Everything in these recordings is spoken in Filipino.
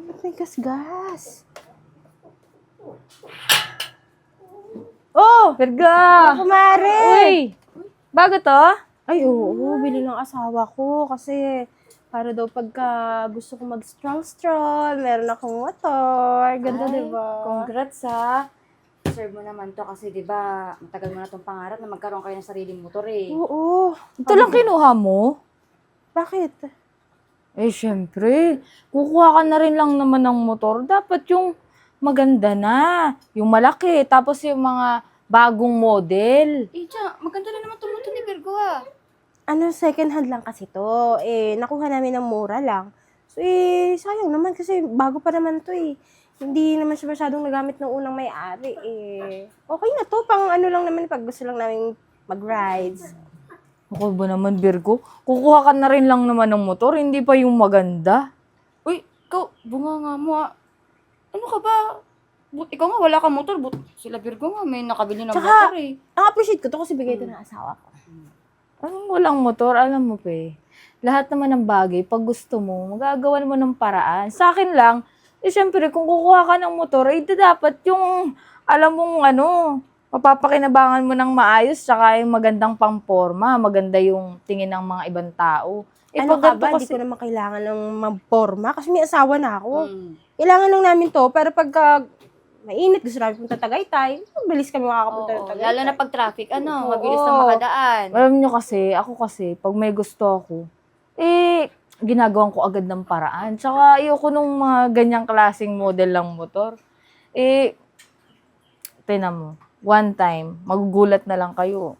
Ba't may gas-gas? Oh! Virga! Kumare! Uy! Bago to? Ay, oo. Bili ng asawa ko kasi para daw pagka gusto ko mag-stroll, meron akong motor. Ganda, Ay, diba? Congrats ha. Deserve mo naman to kasi 'di ba, matagal mo na tong pangarap na magkaroon kayo ng sariling motor eh. Oo. Ito lang kinuha mo? Bakit? Eh, syempre. Kukuha ka na rin lang naman ng motor. Dapat yung maganda na. Yung malaki. Tapos yung mga bagong model. Eh, tiya, maganda na naman tong motor ni Virgo ah. Ano, second hand lang kasi to. Eh, nakuha namin ng mura lang. So, sayang naman kasi bago pa naman to eh. Hindi naman siya masyadong nagamit ng unang may-ari eh. Okay na to, pang ano lang naman pag gusto lang namin mag-rides. Ako ba naman, Virgo? Kukuha ka na rin lang naman ng motor. Hindi pa yung maganda. Uy, ikaw, bunga nga mo ah. Ano ka ba? Ikaw nga wala kang motor, sila Virgo nga may nakabili ng Tsaka- motor eh. Ang appreciate ko to kasi bigay to ng asawa ko. Anong walang motor? Alam mo pa eh. Lahat naman ng bagay, pag gusto mo, magagawan mo ng paraan. Sa akin lang, eh syempre, kung kukuha ka ng motor, eh dapat yung, alam mong ano, mapapakinabangan mo ng maayos, tsaka yung magandang pamporma, maganda yung tingin ng mga ibang tao. Eh, Ano pag ka ba? ganito Hindi ko naman kailangan ng magporma kasi may asawa na ako. Mm. Kailangan lang namin to para pagka mainit, gusto namin punta Tagaytay, mabilis kami makakapunta ng Oo, Tagaytay. lalo na pag traffic, ano, Oo. mabilis na makadaan. Alam nyo kasi, ako kasi, pag may gusto ako, eh, ginagawan ko agad ng paraan. Tsaka, ayoko nung mga ganyang klaseng model lang motor. Eh, tinan mo, one time, magugulat na lang kayo,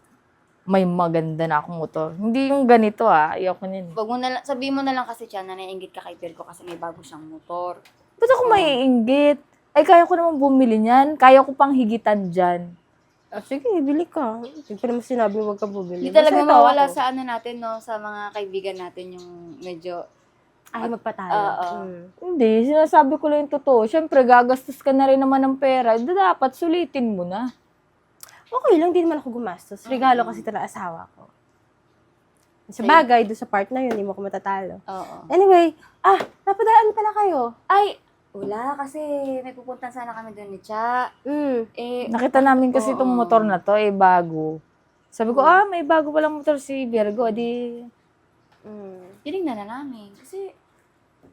may maganda na akong motor. Hindi yung ganito ayoko nyan. Wag mo na lang, sabihin mo na lang kasi tiyan na naiinggit ka kay Virgo kasi may bago siyang motor. Ba't ako maiinggit? Ay, kaya ko naman bumili niyan. Kaya ko pang higitan dyan. Ah, sige, bili ka. Hindi pa naman sinabi huwag ka bumili. Hindi talaga Basta ito mawala ako. sa ano natin, no, sa mga kaibigan natin yung medyo, Ay, magpatalo. Oo. Hindi, sinasabi ko lang yung totoo. Siyempre, gagastos ka na rin naman ng pera. Dapat sulitin mo na. Okay lang, di naman ako gumastos. Regalo kasi ito ng asawa ko. Sa bagay, doon sa part na yun, hindi mo ako matatalo. oo. Anyway, napadaan pala kayo. Ay, wala kasi may pupuntan sana kami doon ni Cha. Eh, Nakita namin kasi Oo. itong motor na to, bago. Sabi ko, may bago palang motor si Virgo. Adi, tinignan na namin. Kasi,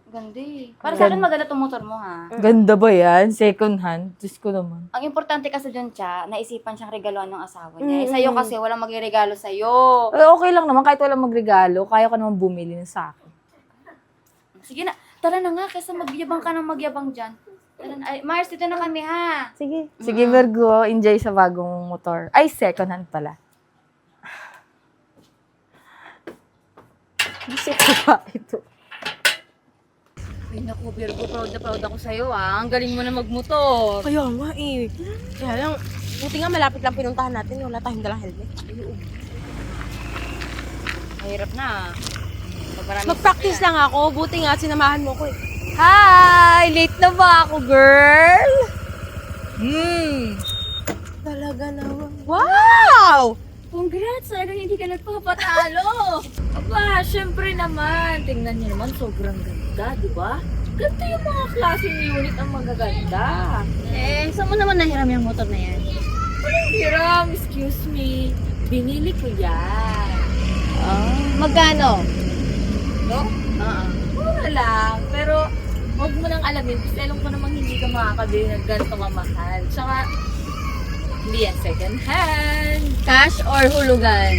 ganda eh. Para sa akin, maganda tong motor mo ha. ganda ba yan? Second hand? Diyos ko naman. Ang importante kasi doon, Cha, naisipan siyang regaluhan ng asawa niya. Eh, sa'yo kasi, walang magregalo sa'yo. Eh, okay lang naman, kahit walang magregalo, kaya ko naman bumili ng sa akin. Sige na, tara na nga, kaysa magyabang ka ng magyabang dyan. Tara na. Ay, Mars, dito na kami ha. Sige. Sige, Virgo, enjoy sa bagong motor. Ay, second hand pala. Kasi ko pa ito. Ay, naku, Virgo, proud na proud ako sa'yo ha. Ang galing mo na magmotor. Kaya nga eh. Kaya lang, buti nga malapit lang pinuntahan natin. Wala tayong dalang helmet. Mahirap na. Mag-practice lang ako. Buti nga, sinamahan mo ko eh. Hi! Late na ba ako, girl? Talaga naman. Wow! Congrats! Talagang hindi ka nagpapatalo. Aba, syempre naman. Tingnan niyo naman, sobrang ganda, di ba? Ganda yung mga klaseng unit ang magaganda. Eh, saan mo naman nahiram yung motor na yan? Walang hiram, excuse me. Binili ko yan. Magkano? No? Mura lang. Pero, huwag mo nang alamin. Kasi alam ko namang hindi ka makakabili ng ganito kamahal. Tsaka, hindi yan second hand. Cash or hulugan?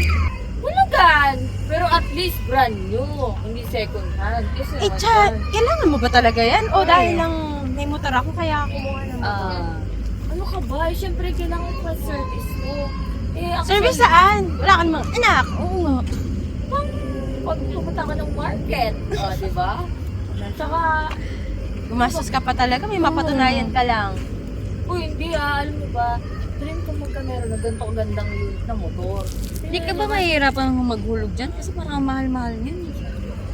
Hulugan. Pero at least brand new. Hindi second hand. Kasi Eh, naman Chat, yan. kailangan mo ba talaga yan? O Oo. dahil lang may motor ako, kaya kumuha ng motor? Ano ka ba? Siyempre, kailangan pa service mo. Eh, ako Service saan? Wala ka namang anak. Oo nga. Pag pumunta ka ng market. Di ba? Tsaka, Gumastos ka pa talaga, may mapatunayan ka lang. uy, hindi alam mo ba? Dream ko magka meron na ganito kagandang unit na motor. Hindi ka ba mahihirapan maghulog dyan? Kasi parang mahal-mahal yun.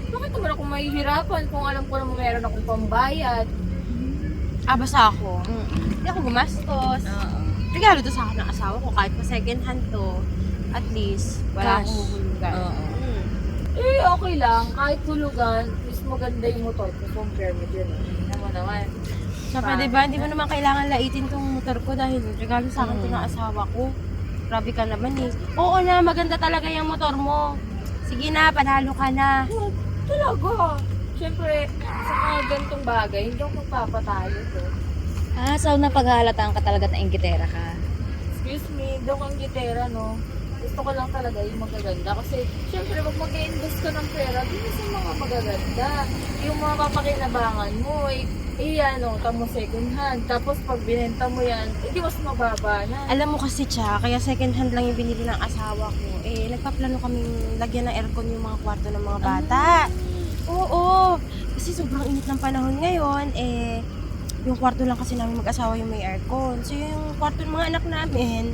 Bakit naman ako mahihirapan kung alam ko naman meron akong pambayad? Basta ako. Hindi ako gumastos. Regalo to sa akin ng asawa ko, kahit pa second hand to, at least, wala Cash. akong huhulugan. Eh, okay lang. Kahit hulugan, is maganda yung motor ko compare mo dyan. Hindi naman naman. Siyempre, di ba, hindi mo naman kailangan laitin tong motor ko dahil regalo sa akin to ng asawa ko. Grabe ka naman eh. Oo na, maganda talaga yung motor mo. Sige na, panalo ka na. Talaga. Siyempre, sa mga ganitong bagay, hindi ako magpapatalo to. So napaghahalataan ka talaga na inggitera ka. Excuse me, daw kang gitera, no? Gusto ko lang talaga yung magaganda. Kasi, syempre, pag mag-invest ka ng pera, dito sa mga magaganda. Yung mga papakinabangan mo, ano, tamo second hand. Tapos, pag binenta mo yan, hindi mas mababa na. Alam mo kasi, Cha, kaya second hand lang yung binili ng asawa ko. Nagpaplano kaming lagyan ng aircon yung mga kwarto ng mga bata. Oo, kasi sobrang init ng panahon ngayon, yung kwarto lang kasi namin mag-asawa yung may aircon. So, yung kwarto ng mga anak namin,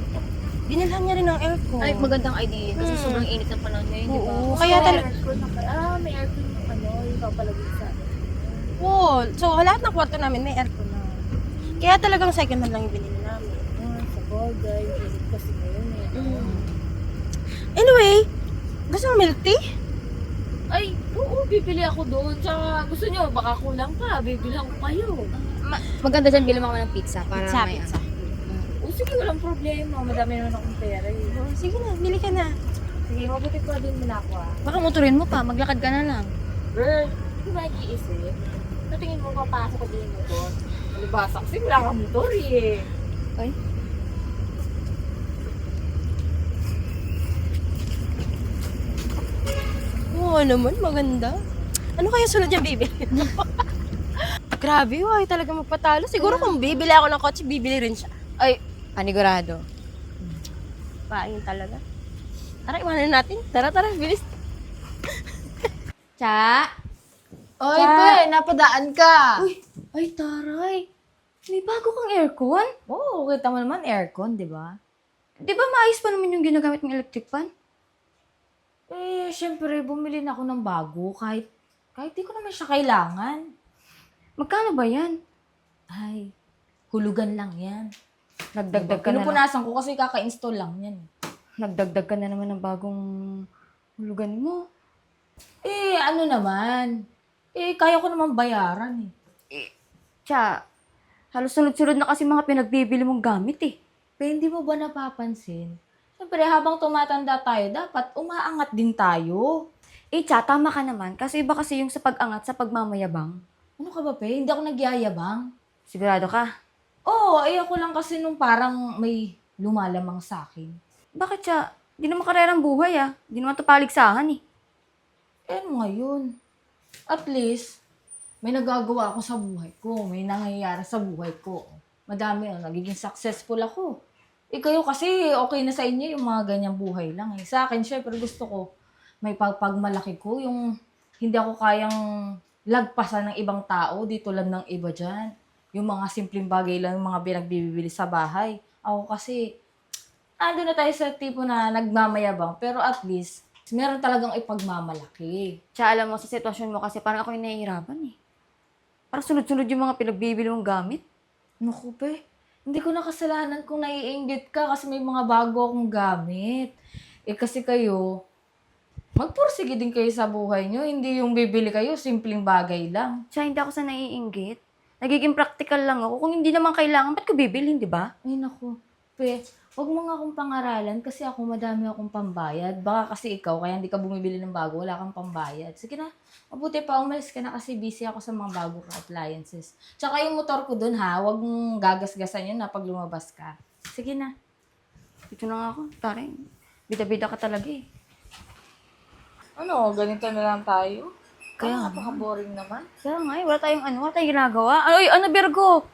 binilhan niya rin ng aircon. Ay, magandang idea. Kasi sobrang init ng panahon ngayon, di ba? Oo, kaya talaga. May aircon yung yung papalagay sa akin. Oo, so lahat ng kwarto namin may aircon na. Kaya talagang second hand lang yung binili namin. Sa bagay, init kasi ngayon Anyway, gusto mo milk tea? Ay, oo, bibili ako doon. Tsaka gusto nyo, baka kulang pa, bibilang ko kayo. Maganda dyan, bilang ako ng pizza. Para Pizza, may pizza. O sige, walang problema. Madami naman akong pera eh. Oo, sige na, bili ka na. Sige, mabuti pa din muna ako Baka motorin mo pa, maglakad ka na lang. Girl, hindi ba nag-iisip? Natingin mo papasok ko din yung motor. Alibasa kasi wala kang motor eh. Ay? Oo naman, maganda. Ano kaya sunod yung bibili? Grabe, ay talaga magpatalo. Siguro kung bibili ako ng kotse, bibili rin siya. Ay, panigurado. Paingin talaga. Tara, iwanan natin. Tara, bilis. Cha? Oy, Cha. pe, napadaan ka. Ay, taray. May bago kang aircon? Oo, kita mo naman aircon, di ba? Di ba maayos pa naman yung ginagamit ng electric fan? Syempre, bumili na ako ng bago kahit di ko naman siya kailangan. Magkano ba yan? Ay, hulugan lang yan. Nagdagdag ka na Pinupunasan ko kasi kaka-install lang yan. Nagdagdag ka na naman ng bagong hulugan mo. Ano naman? Kaya ko naman bayaran eh. Cha, halos sunod-sunod na kasi mga pinagbibili mong gamit eh. Pero hindi mo ba napapansin? Siyempre, habang tumatanda tayo, dapat umaangat din tayo. Cha, tama ka naman. Kasi iba kasi yung sa pag-angat sa pagmamayabang. Ano ka ba, pe? Hindi ako nagyayabang. Sigurado ka? Oo, ako lang kasi nung parang may lumalamang sa akin. Bakit, Cha? Di naman karerang buhay ah. Di naman ito paligsahan eh. Ano ngayon? At least, may nagagawa ako sa buhay ko. May nangyayari sa buhay ko. Madami nagiging successful ako. Kayo kasi okay na sa inyo yung mga ganyang buhay lang eh. Sa akin, syempre gusto ko may pagmalaki ko. Yung hindi ako kayang lagpasan ng ibang tao. Di tulad ng iba dyan. Yung mga simpleng bagay lang, yung mga binagbibili sa bahay. Ako kasi, ando na tayo sa tipo na nagmamayabang. Pero at least, meron talagang ipagmamalaki. Cha, alam mo, sa sitwasyon mo kasi parang ako yung nahihirapan eh. Parang sunod-sunod yung mga pinagbibili mong gamit. Naku, pe. Hindi ko na kasalanan kung naiinggit ka kasi may mga bago akong gamit. Kasi kayo, magpursige din kayo sa buhay nyo. Hindi yung bibili kayo, simpleng bagay lang. Cha, hindi ako sa naiinggit. Nagiging practical lang ako. Kung hindi naman kailangan, ba't ko bibilhin, di ba? Ay, naku. Pe, wag mo nga akong pangaralan kasi ako madami akong pambayad. Baka kasi ikaw, kaya hindi ka bumibili ng bago, wala kang pambayad. Sige na, mabuti pa, umalis ka na kasi busy ako sa mga bago kong appliances. Tsaka yung motor ko dun ha, wag mong gagasgasan yun na pag lumabas ka. Sige na. Dito na nga ako. Taray, bida-bida ka talaga eh. Ano, ganito na lang tayo? Kaya napaka-boring naman. Kaya nga eh, wala tayong ginagawa. Ay, Virgo?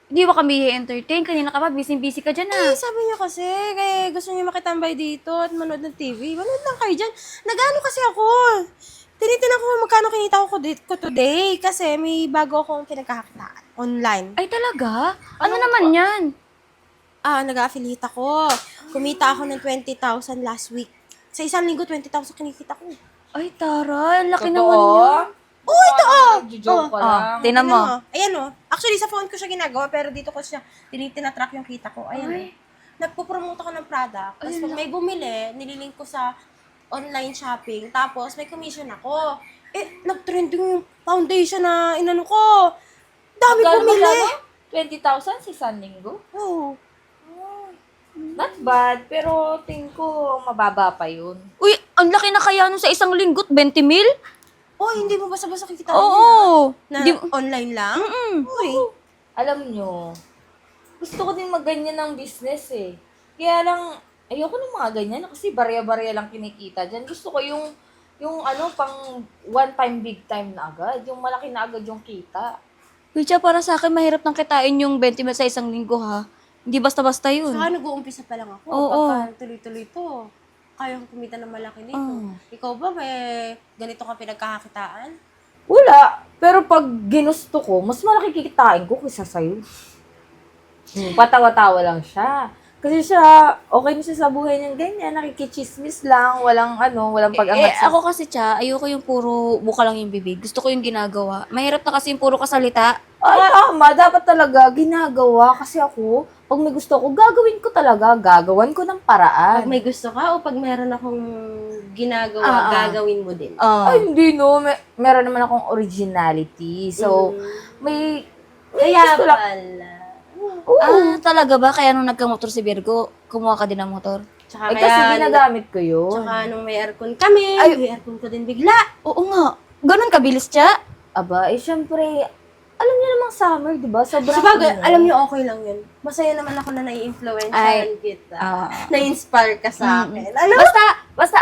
Hindi ba kami i-entertain? Kanina ka pa, busy-busy ka dyan ah. Sabi niyo kasi, kaya gusto niyo makitambay dito at manood ng TV. Manood lang kayo dyan. Nag-ano kasi ako. Tinitingnan ko kung magkano kinita ko today. Kasi may bago akong pinagkakakitaan online. Ay talaga? Ano naman yan? Nag-affiliate ako. Kumita ako ng 20,000 last week. Sa isang linggo, 20,000 kinikita ko. Ay taray, laki naman yan. Oh, ito Joke ka lang. Tinan mo. Ayan Actually, sa phone ko siya ginagawa, pero dito ko siya tinatrack yung kita ko. Ayan Nagpo-promote ako ng product. Tapos pag may bumili, nililink ko sa online shopping. Tapos may commission ako. Nag-trending yung foundation na inano ko. Dami pumili. 20,000 sa isang linggo? Oo. Not bad, pero tingin ko mababa pa yun. Uy, ang laki na kaya nun sa isang linggo't 20 mil? Oh, hindi mo basta-basta kikitain Oo. na Di- online lang? Uy. Alam nyo, gusto ko din magganyan ng business eh. Kaya lang, ayoko ng mga ganyan kasi barya-barya lang kinikita dyan. Gusto ko yung ano, pang one time, big time na agad. Yung malaki na agad yung kita. Uy, tiya, para sa akin, mahirap nang kitain yung 20 mil sa isang linggo, ha? Hindi basta-basta yun. Saka nag-uumpisa pa lang ako. Oo. Pagka tuloy-tuloy to, kayang kumita ng malaki nito. Oo. Ikaw ba, may ganito ka pinagkakakitaan? Wala. Pero pag ginusto ko, mas malaki kikitain ko kaysa sa'yo. Patawa-tawa lang siya. Kasi siya, okay na siya sa buhay niyang ganyan. Nakikichismis lang. Walang walang pag-angat sa... Ako kasi, tiya, ayoko yung puro buka lang yung bibig. Gusto ko yung ginagawa. Mahirap na kasi yung puro kasalita. Ay, tama. Dapat talaga ginagawa. Kasi ako, pag may gusto ko, gagawin ko talaga. Gagawan ko ng paraan. Pag may gusto ka o pag meron akong ginagawa, gagawin mo din. Ay, hindi no. Meron naman akong originality. So, may Kaya gusto lang. pala. Talaga ba? Kaya nung nagka-motor si Virgo, kumuha ka din ng motor? Tsaka Kasi ginagamit ko yun. Tsaka nung may aircon kami, may aircon ko din bigla. Oo nga. Ganun kabilis, tiya? Aba, syempre, alam niyo namang summer, di ba? Sobrang Sabagay, init. alam niyo okay lang yun. Masaya naman ako na nai-influensyahan kita. Na-inspire ka sa akin. Alam mo? Basta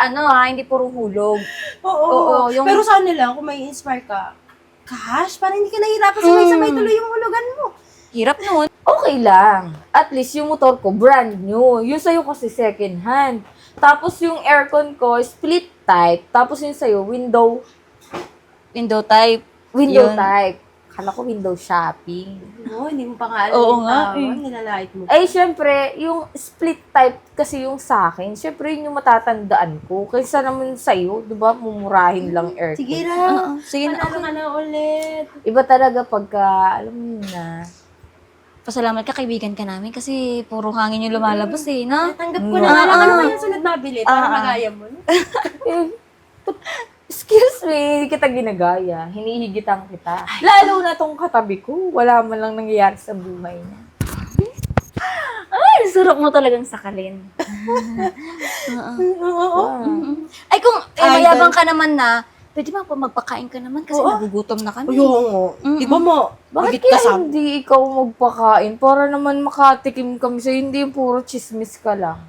hindi puro hulog. Oo. yung- Pero sana lang, kung may inspire ka, cash, para hindi ka nahihirapan sabay-sabay tuloy yung hulugan mo. Hirap nun. Okay lang. At least yung motor ko, brand new. Yung sa'yo kasi second hand. Tapos yung aircon ko, split type. Tapos yung sa'yo, window Window type. Yun. type. Kala ko window shopping. Oo, hindi mo pa nga alam Oo yung nga, tawag, nilalait mo. Ay, syempre, yung split type kasi yung sa akin, syempre yun yung matatandaan ko. Kaysa naman sa'yo, di ba, mumurahin lang aircon. Sige na. Sige na. Panalo ka na ulit. Iba talaga pagka, alam mo na, Pasalamat ka, kaibigan ka namin kasi puro hangin yung lumalabas eh, na? Tanggap ko na nga lang. Ano ba yung sunod na bili? Para magaya mo. No? excuse me, hindi kita ginagaya. Hinihigitan kita. Lalo na tong katabi ko, wala man lang nangyayari sa buhay niya. Ay, surok mo talagang sakalin. Oo. Ay, kung Ay, mayabang ka naman na, pwede ba magpakain ka naman kasi nagugutom na kami. Oo. Iba mo. Bakit Higit ka kaya sa... hindi ikaw magpakain? Para naman makatikim kami sa'yo, hindi yung puro chismis ka lang.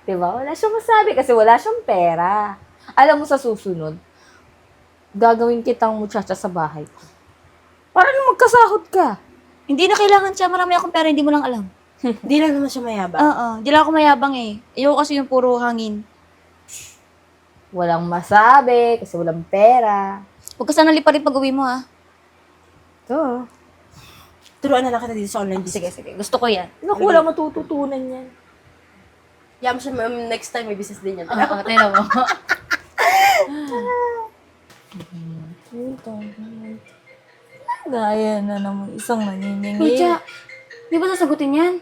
Diba? Wala siyang masabi kasi wala siyang pera. Alam mo sa susunod, gagawin kitang muchacha sa bahay ko. Para na magkasahod ka. Hindi na kailangan siya. Marami akong pera, hindi mo lang alam. Di lang naman siya mayabang. Oo, di lang ako mayabang eh. Ayoko kasi yung puro hangin. Walang masabi kasi walang pera. Huwag ka sana lipa rin pag-uwi mo ha. Ito. Turuan na lang kita dito sa online business. Sige. Gusto ko yan. Naku, walang matututunan yan. Yam siya, next time may business din yan. Oo, tingnan mo. Gaya na naman isang naniningil. Kuya, di ba sasagutin yan?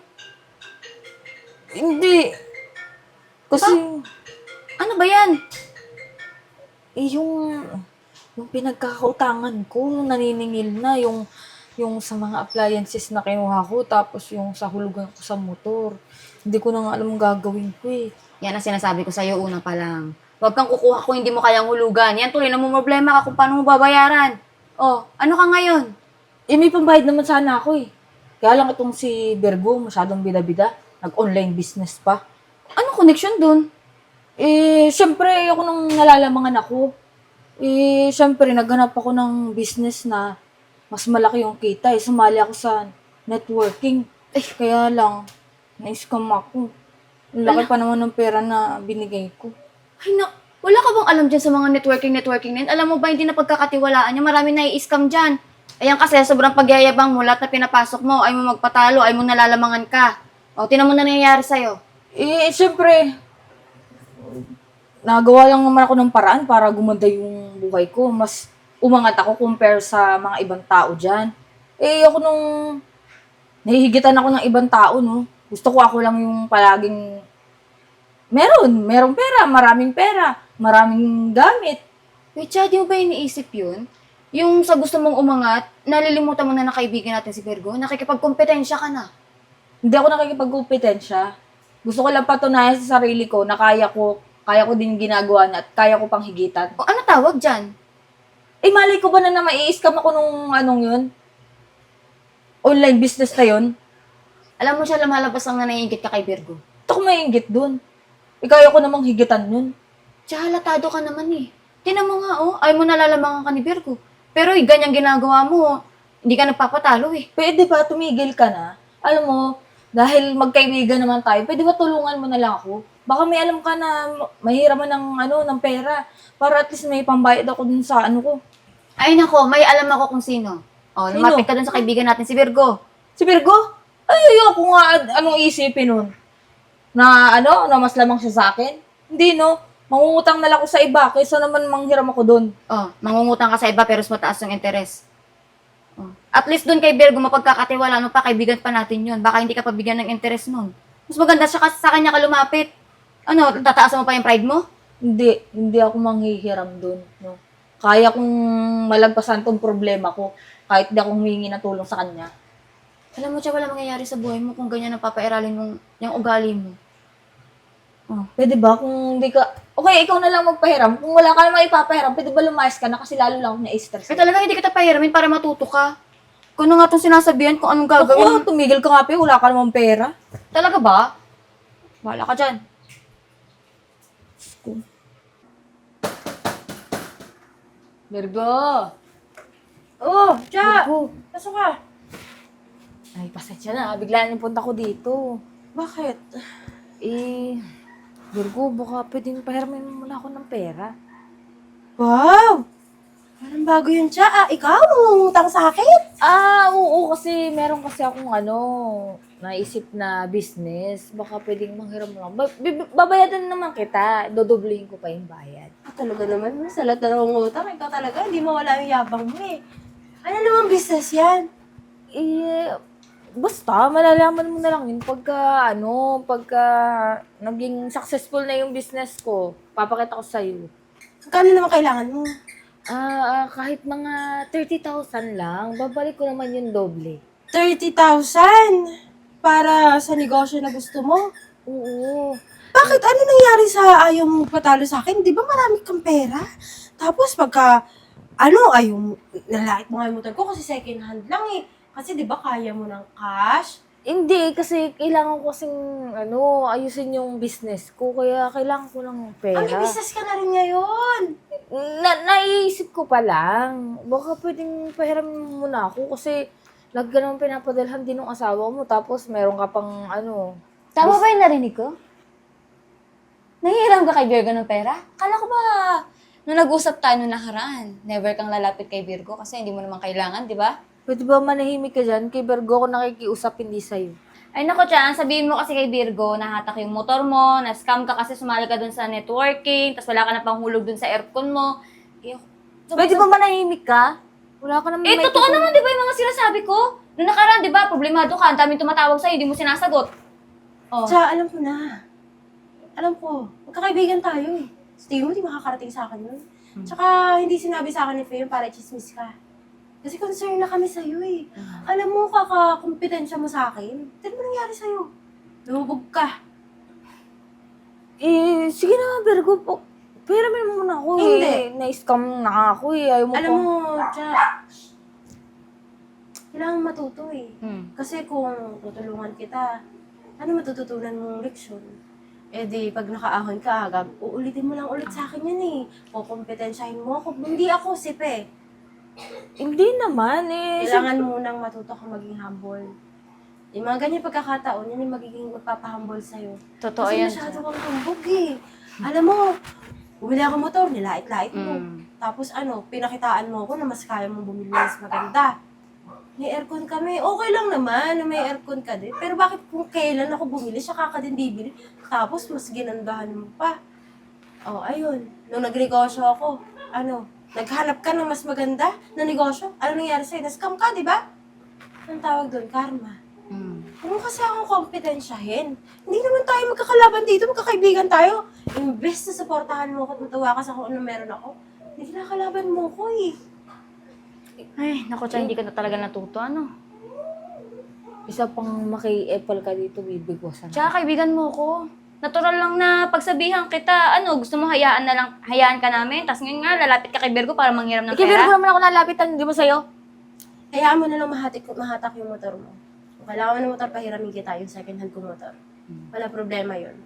Hindi. Kasi, Ano ba yan? yung pinagkakautangan ko, yung naniningil na, yung sa mga appliances na kinuha ko, tapos yung sa hulugan ko sa motor. Hindi ko na nga alam ang gagawin ko eh. Yan ang sinasabi ko sa'yo una pa lang. Huwag kang kukuha kung hindi mo kayang hulugan. Yan tuloy na mo problema ka kung paano mo babayaran. Oh, ano ka ngayon? Eh, may pambayad naman sana ako eh. Kaya lang itong si Virgo, masyadong bida-bida. Nag-online business pa. Ano connection dun? Eh, syempre, ako nung nalalamangan ako. Eh, syempre, naghanap ako ng business na mas malaki yung kita. Eh, sumali ako sa networking. Eh, kaya lang, na-scam ako. Ang laki pa naman ng pera na binigay ko. Ay, wala ka bang alam dyan sa mga networking na yan? Alam mo ba, hindi na pagkakatiwalaan niya. Marami na i-scam dyan. Ayan kasi, sobrang pagyayabang mo, lahat na pinapasok mo, ay mo magpatalo, ay mo nalalamangan ka. O, tinan mo na nangyayari sa'yo. Eh, syempre, nagawa lang naman ako ng paraan para gumanda yung buhay ko. Mas umangat ako compare sa mga ibang tao dyan. Eh, ako nung nahihigitan ako ng ibang tao, no? Gusto ko ako lang yung palaging merong pera, maraming gamit. Wait, Chad, di mo ba iniisip yun? Yung sa gusto mong umangat, nalilimutan mo na kaibigan natin si Virgo, nakikipagkompetensya ka na. Hindi ako nakikipagkumpetensya. Gusto ko lang patunayan sa sarili ko na kaya ko din yung ginagawa niya at kaya ko pang higitan. O ano tawag dyan? Eh, malay ko ba na mai-scam ako nung anong yun? Online business na yun? Alam mo siya lumalabas lang na naiingit ka kay Virgo. Ito ko maiingit dun. Eh, kaya ko namang higitan yun. Tsaka halatado ka naman eh. Tinan mo nga oh, ay mo nalalamangan ka ni Virgo. Pero ganyang ginagawa mo, hindi ka nagpapatalo eh. Pwede ba tumigil ka na? Alam mo, dahil magkaibigan naman tayo, pwede ba tulungan mo na lang ako? Baka may alam ka na mahiraman ng pera para at least may pambayad ako dun sa ano ko. Ay nako, may alam ako kung sino. Oh, Sino? lumapit ka dun sa kaibigan natin si Virgo. Si Virgo? Ay, ayoko nga anong isipin nun. Na mas lamang siya sa akin? Hindi no, mangungutang na lang ako sa iba kaysa naman manghiram ako dun. Oh, mangungutang ka sa iba pero mas mataas yung interes. Oh. At least dun kay Virgo, mapagkakatiwala mo pa, kaibigan pa natin yun. Baka hindi ka pabigyan ng interes nun. Mas maganda siya kasi sa kanya ka lumapit. Ano, tataas mo pa yung pride mo? Hindi ako manghihiram dun. No? Kaya kong malagpasan tong problema ko kahit di ako humingi ng tulong sa kanya. Alam mo siya, wala mangyayari sa buhay mo kung ganyan ang papairalin mong yung ugali mo. Pwede ba kung hindi ka... Okay, ikaw na lang magpahiram. Kung wala ka naman ipapahiram, pwede ba lumayas ka na kasi lalo lang ako na-stress. Eh talaga hindi kita pahiramin para matuto ka. Kung ano nga itong sinasabihan kung anong gagawin. Ako, tumigil ka nga pa, wala ka namang pera. Talaga ba? Bahala ka dyan. Virgo! Oh, Cha! Virgo! Pasok ka. Ay, pasensya na. Biglaan yung punta ko dito. Bakit? Eh, Virgo, baka pwedeng pahiramin mo muna ako ng pera. Wow! Parang bago yun, Cha. Ah, ikaw, mangungutang sa akin? Oo, kasi meron kasi akong naisip na business. Baka pwedeng manghiram mo lang. Babayadan naman kita. Dodoblehin ko pa yung bayad. Ah, talaga naman, sa lahat na nangungutang, ikaw talaga, hindi mawala yung yabang mo eh. Ano namang business yan? Eh, basta, malalaman mo na lang yun pagka naging successful na yung business ko. Papakita ko sa'yo. Kano naman kailangan mo? Kahit mga 30,000 lang, babalik ko naman yung doble. 30,000 para sa negosyo na gusto mo? Oo. Bakit? Ano nangyari sa ayaw mo patalo sa akin? Di ba marami kang pera? Tapos pagka, ayaw mo, nalait mo nga yung motor ko kasi second hand lang eh. Kasi di ba kaya mo ng cash? Hindi, kasi kailangan ko kasing, ayusin yung business ko. Kaya kailangan ko ng pera. May business ka na rin ngayon. Naiisip ko pa lang. Baka pwedeng pahiram muna ako kasi lagi ka naman pinapadalhan din ng asawa mo. Tapos meron ka pang Tama ba yung narinig ko? Nangihiram ka kay Virgo ng pera? Kala ko ba, nung nag-usap tayo nung nakaraan, never kang lalapit kay Virgo kasi hindi mo naman kailangan, di ba? Pwede ba manahimik ka dyan? Kay Virgo ako nakikiusap, hindi sa'yo. Ay nako, Chan, sabihin mo kasi kay Virgo, nahatak yung motor mo, na-scam ka kasi sumali ka dun sa networking, tapos wala ka na panghulog dun sa aircon mo. Pwede ba manahimik ka? Wala ka naman Totoo naman, di ba, yung mga sinasabi ko? Nung nakaraan, di ba, problemado ka, ang daming tumatawag sa'yo, hindi mo sinasagot. Oh. Cha, alam ko na. Alam ko, magkakaibigan tayo eh. Sa mo, di makakarating sa akin yun. Tsaka, hindi sinabi sa akin ni Faye para chismis ka. Kasi concern na kami sa'yo eh. Alam mo, kakakompetensya mo sa akin. Ano mo nangyari sa'yo? Lumubog ka. Sige na, Virgo. Pahiramin mo muna ako Hindi. Na-scam na ako Ayaw mo Alam pa. mo, Cha, kailangan matuto eh. Kasi kung tutulungan kita, ano matututunan mong leksyon? Eh di, pag nakaahon ka, uulitin mo lang ulit sa akin yan eh. Kukompetensyahin mo ako. Hindi ako, sipe. Hindi naman Kailangan munang matuto kang maging humble. Yung mga ganyan pagkakataon, yan yung magiging magpapahumble sa'yo. Totoo Kasi yan, masyado kang tumbog eh. Alam mo, bumili ako motor, nilait-lait mo. Tapos pinakitaan mo ako na mas kaya mong bumili na mas maganda. May aircon kami. Okay lang naman na may aircon ka din. Pero bakit kung kailan ako bumili, siya ka din bibili. Tapos mas ginandahan mo pa. Ayun. Nung nagnegosyo ako, naghanap ka ng mas maganda na negosyo. Ano nangyari sa'yo? Na-scam ka, di ba? Anong tawag doon? Karma. Ano kasi akong kompetensyahin? Hindi naman tayo magkakalaban dito, magkakaibigan tayo. Imbes na supportahan mo ako at matuwa ka sa kung ano meron ako, hindi kinakalaban mo ko eh. Ay, naku, Cha, hindi ka na talaga natuto, ano? Isa pang maki-epal ka dito, bibigwasan. Tsaka kaibigan mo ko. Natural lang na pagsabihan kita, ano, gusto mo hayaan ka namin, tapos ngayon nga, lalapit ka kay Virgo para manghiram ng Ikibiro ko pera. naman ako nalapitan, di ba sa'yo? Hayaan mo na lang mahatak yung motor mo. Kung kailangan mo ng motor, pahiramin kita yung second hand ko motor. Wala problema yun.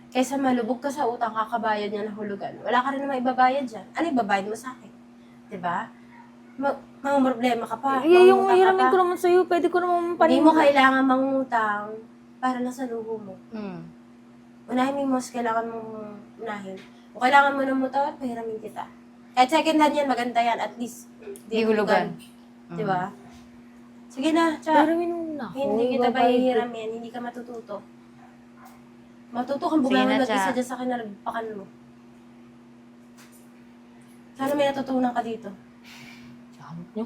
Kaysa malubog ka sa utang, kakabayad niya na hulugan. Wala ka rin naman ibabayad dyan. Ano ibabayad mo sa akin? Diba? Mga problema ka pa. Yung mangungutang ka hiramin pa. ko naman sa'yo, pwede ko naman Hindi mo kailangan mangutang para lang sa luho mo. Hmm. Unahin mo yung mas kailangan mong unahin. Kung kailangan mo ng motor, pahiramin kita. Kahit second hand yan, maganda yan. At least, Di hulugan. Diba? Sige na, Cha. Hiramin mo na ako. Hindi kita babayad ko. pahihiramin, hindi ka matututo. Matuto kang Sige bumangon na, mag-isa Cha. dyan sa kinalagpakan mo. Sana may natutunan ka dito. Sabi nyo.